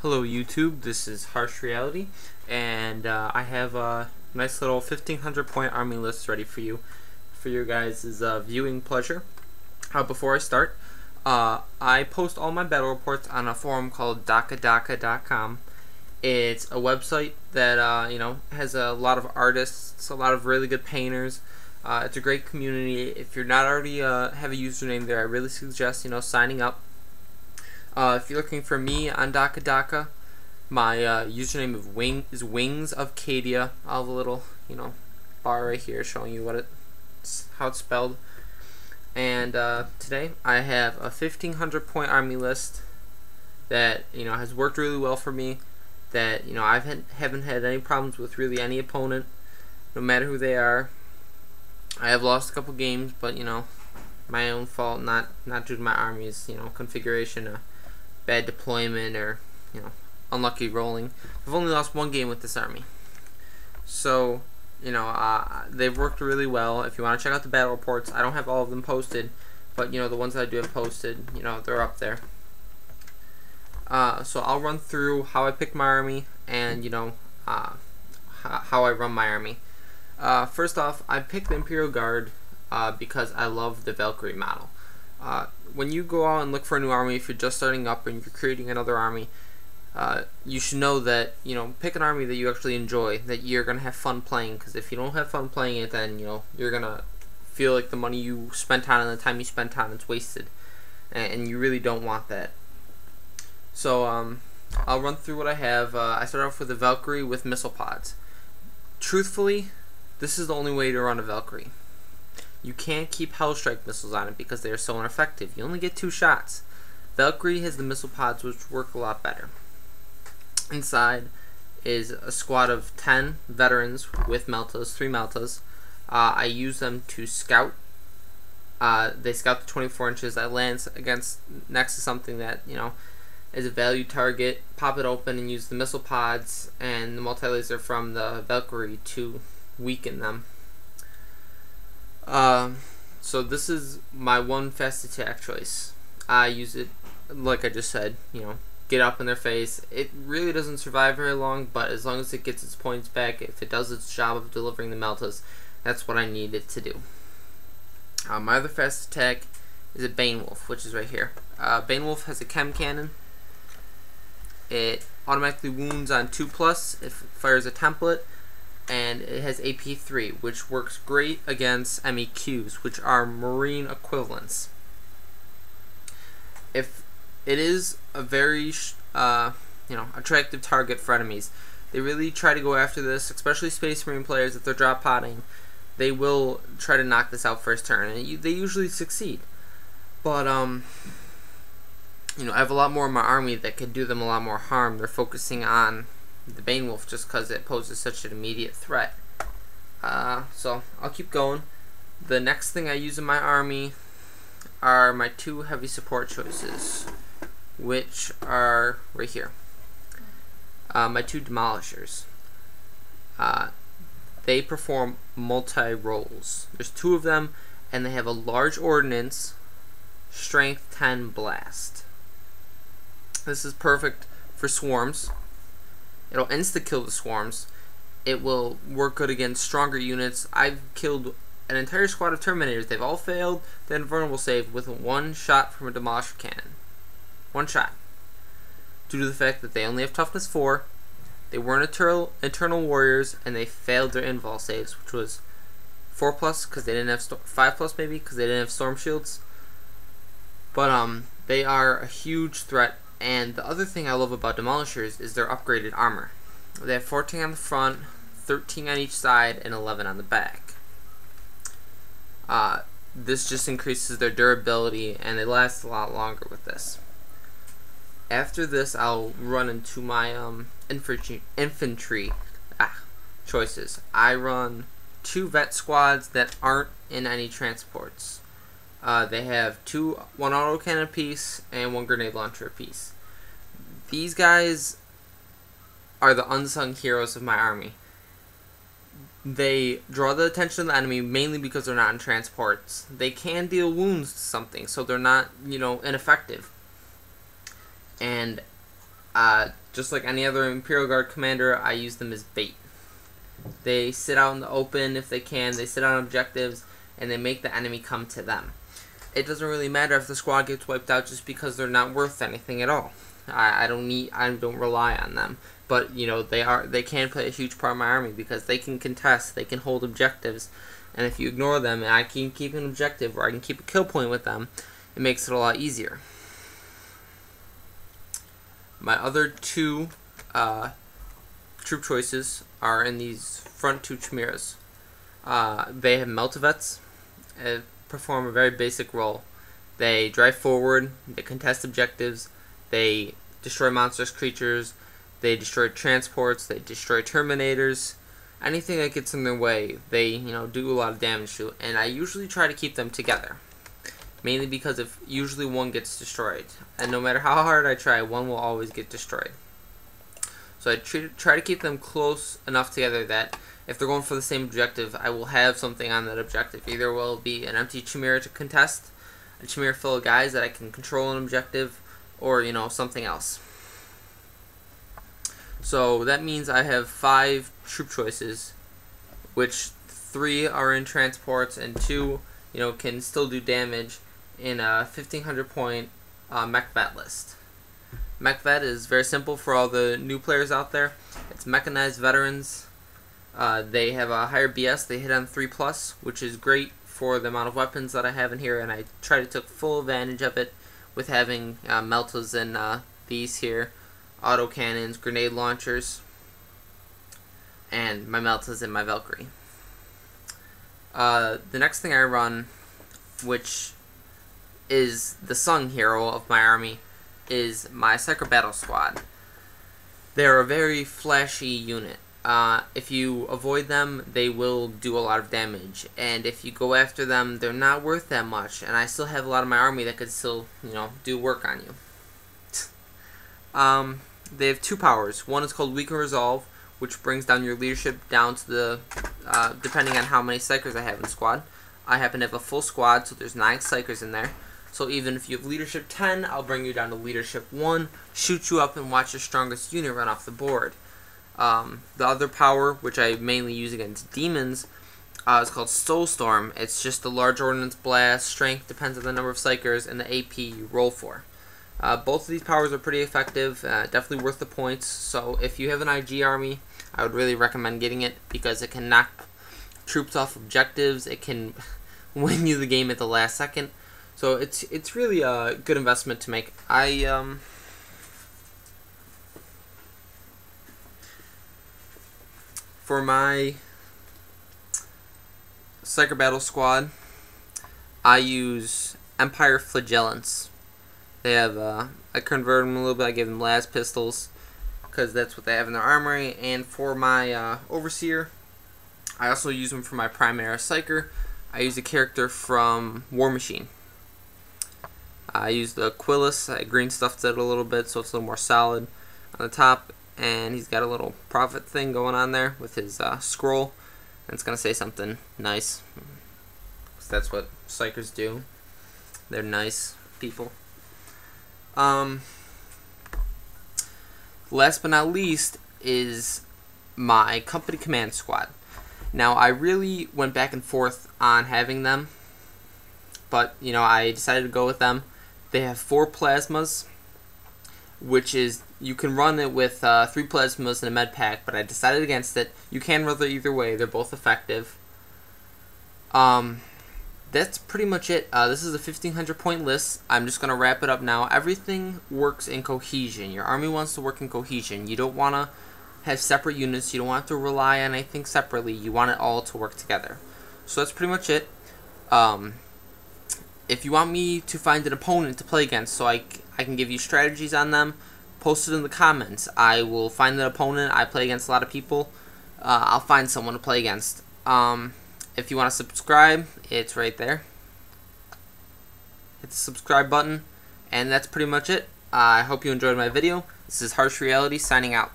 Hello YouTube, this is Harsh Reality, and I have a nice little 1500 point army list ready for you, for your guys' viewing pleasure. Before I start, I post all my battle reports on a forum called dakadaka.com. It's a website that has a lot of artists, a lot of really good painters. It's a great community. If you're not already have a username there, I really suggest signing up. If you're looking for me on Daka, my username is Wings of Cadia. I'll have a little, bar right here showing you how it's spelled. And today I have a 1500 point army list that has worked really well for me. That I haven't had any problems with really any opponent, no matter who they are. I have lost a couple games, but my own fault, not due to my army's configuration. Bad deployment or unlucky rolling. I've only lost one game with this army, so they've worked really well. If you want to check out the battle reports, I don't have all of them posted, but the ones that I do have posted, they're up there. So I'll run through how I picked my army and how I run my army. First off, I picked the Imperial Guard because I love the Valkyrie model. When you go out and look for a new army, if you're just starting up and you're creating another army, you should know that pick an army that you actually enjoy, that you're gonna have fun playing. Because if you don't have fun playing it, then you're gonna feel like the money you spent on it and the time you spent on it's wasted, and you really don't want that. So I'll run through what I have. I start off with a Valkyrie with missile pods. Truthfully, this is the only way to run a Valkyrie. You can't keep Hellstrike missiles on it because they are so ineffective. You only get 2 shots. Valkyrie has the missile pods, which work a lot better. Inside is a squad of 10 veterans with meltas, 3 meltas. I use them to scout. They scout the 24 inches. I land next to something that is a value target. Pop it open and use the missile pods and the multi-laser from the Valkyrie to weaken them. So this is my one fast attack choice. I use it, like I just said, get up in their face. It really doesn't survive very long, but as long as it gets its points back, if it does its job of delivering the meltas, that's what I need it to do. My other fast attack is a Bane Wolf, which is right here. Bane Wolf has a chem cannon. It automatically wounds on 2+, it fires a template, and it has AP 3, which works great against MEQs, which are marine equivalents. If it is a very attractive target for enemies, they really try to go after this, especially Space Marine players. If they're drop potting, they will try to knock this out first turn, and they usually succeed. But I have a lot more in my army that could do them a lot more harm. They're focusing on the Bane Wolf just because it poses such an immediate threat. So I'll keep going. The next thing I use in my army are my 2 heavy support choices, which are right here. My 2 demolishers. They perform multi-rolls. There's 2 of them, and they have a large ordnance, strength 10 blast. This is perfect for swarms. It'll insta-kill the swarms. It will work good against stronger units. I've killed an entire squad of Terminators. They've all failed the invulnerable save with 1 shot from a Demolisher cannon. 1 shot. Due to the fact that they only have toughness 4, they weren't eternal warriors, and they failed their invul saves, which was 4+, because they didn't have 5+ maybe, because they didn't have storm shields. But they are a huge threat. And the other thing I love about Demolishers is their upgraded armor. They have 14 on the front, 13 on each side, and 11 on the back. This just increases their durability, and they last a lot longer with this. After this, I'll run into my infantry choices. I run 2 vet squads that aren't in any transports. They have 1 autocannon apiece and 1 grenade launcher apiece. These guys are the unsung heroes of my army. They draw the attention of the enemy mainly because they're not in transports. They can deal wounds to something, so they're not, ineffective. And Just like any other Imperial Guard commander, I use them as bait. They sit out in the open if they can, they sit on objectives, and they make the enemy come to them. It doesn't really matter if the squad gets wiped out just because they're not worth anything at all. I don't rely on them. But, you know, they can play a huge part in my army because they can contest, they can hold objectives, and if you ignore them and I can keep an objective or I can keep a kill point with them, it makes it a lot easier. My other two troop choices are in these front two chimeras. They have Meltivets, perform a very basic role. They drive forward, they contest objectives, they destroy monstrous creatures, they destroy transports, they destroy terminators, anything that gets in their way, they, you know, do a lot of damage to, and I usually try to keep them together. Mainly because if usually one gets destroyed, and no matter how hard I try, one will always get destroyed. So I try to keep them close enough together that if they're going for the same objective, I will have something on that objective. Either will be an empty chimera to contest, a chimera full of guys that I can control an objective, or, you know, something else. So that means I have 5 troop choices, which 3 are in transports and 2, you know, can still do damage in a 1500 point mech vet list. Mech vet is very simple for all the new players out there. It's mechanized veterans. They have a higher BS. They hit on 3+, which is great for the amount of weapons that I have in here, and I try to take full advantage of it with having meltas and these here, auto cannons, grenade launchers, and my meltas and my Valkyrie. The next thing I run, which is the sung hero of my army, is my Psycho Battle Squad. They're a very flashy unit. If you avoid them, they will do a lot of damage, and if you go after them, they're not worth that much, and I still have a lot of my army that could still, you know, do work on you. They have 2 powers. One is called Weaken Resolve, which brings down your leadership down to the, depending on how many psychers I have in the squad. I happen to have a full squad, so there's 9 psychers in there. So even if you have leadership 10, I'll bring you down to leadership 1, shoot you up, and watch your strongest unit run off the board. The other power, which I mainly use against demons, is called Soulstorm. It's just the large ordnance blast. Strength depends on the number of psychers, and the AP you roll for. Both of these powers are pretty effective, definitely worth the points. So if you have an IG army, I would really recommend getting it because it can knock troops off objectives. It can win you the game at the last second. So it's really a good investment to make. For my Psycho Battle Squad, I use Empire Flagellants. They have, I converted them a little bit, I give them las pistols, because that's what they have in their armory, and for my Overseer, I also use them for my Primera Psyker. I use a character from War Machine. I use the Quillis, I green stuffed it a little bit so it's a little more solid on the top, and he's got a little prophet thing going on there with his scroll, and it's going to say something nice, because that's what Psychers do. They're nice people. Last but not least is my Company Command Squad. Now, I really went back and forth on having them, but, you know, I decided to go with them. They have 4 plasmas, which is, you can run it with 3 plasmas and a med pack, but I decided against it. You can run it either way. They're both effective. That's pretty much it. This is a 1500 point list. I'm just going to wrap it up now. Everything works in cohesion. Your army wants to work in cohesion. You don't want to have separate units. You don't want to rely on anything separately. You want it all to work together. So that's pretty much it. If you want me to find an opponent to play against so I can give you strategies on them, post it in the comments. I will find an opponent. I play against a lot of people. I'll find someone to play against. If you want to subscribe, it's right there. Hit the subscribe button. And that's pretty much it. I hope you enjoyed my video. This is Harsh Reality signing out.